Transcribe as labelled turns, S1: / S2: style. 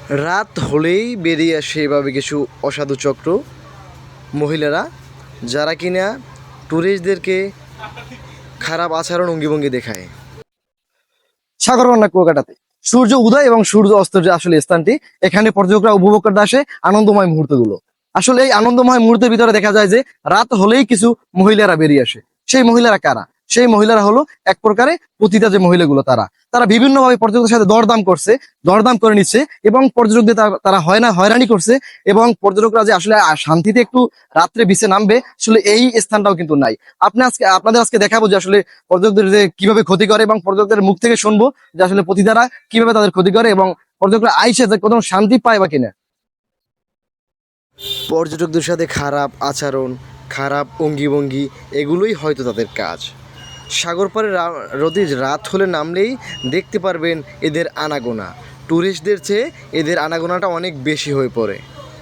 S1: রাত হলেই বেরিয়ে আসে এভাবে কিছু অসাধু চক্র মহিলারা, যারা কিনা ট্যুরিস্টদেরকে খারাপ আচরণ অঙ্গিভঙ্গি দেখায়।
S2: সাগরকন্যা কুয়াকাটাতে সূর্য উদয় এবং সূর্য অস্তের যে আসলে স্থানটি, এখানে পর্যটকরা উপভোগ করতে আসে আনন্দময় মুহূর্তগুলো। আসলে এই আনন্দময় মুহূর্তের ভিতরে দেখা যায় যে রাত হলেই কিছু মহিলারা বেরিয়ে আসে। সেই মহিলারা কারা? সেই মহিলারা হলো এক প্রকারে পতিতা যে মহিলাগুলো, তারা তারা বিভিন্নভাবে পর্যটকদের সাথে দরদাম করে নিচ্ছে এবং পর্যটকদের তারা হয়রানি করছে। এবং পর্যটকরা যে আসলে শান্তিতে একটু রাত্রে বিচে নামবে, আসলে এই স্থানটাও কিন্তু নাই। আপনাদের আজকে দেখাবো যে আসলে পর্যটকদের যে কিভাবে ক্ষতি করে, এবং পর্যটকদের মুখ থেকে শুনবো যে আসলে পতিতারা কিভাবে তাদের ক্ষতি করে, এবং পর্যটকরা আইসে যে কোনো শান্তি পায় বা কিনা।
S1: পর্যটকদের সাথে খারাপ আচরণ, খারাপ অঙ্গিভঙ্গি, এগুলোই হয়তো তাদের কাজ। সাগর পাড়ে রোদে রাত হলে নামলেই দেখতে পারবেন এদের আনাগোনা। ট্যুরিস্টদের চেয়ে এদের আনাগোনাটা অনেক বেশি হয়ে পড়ে।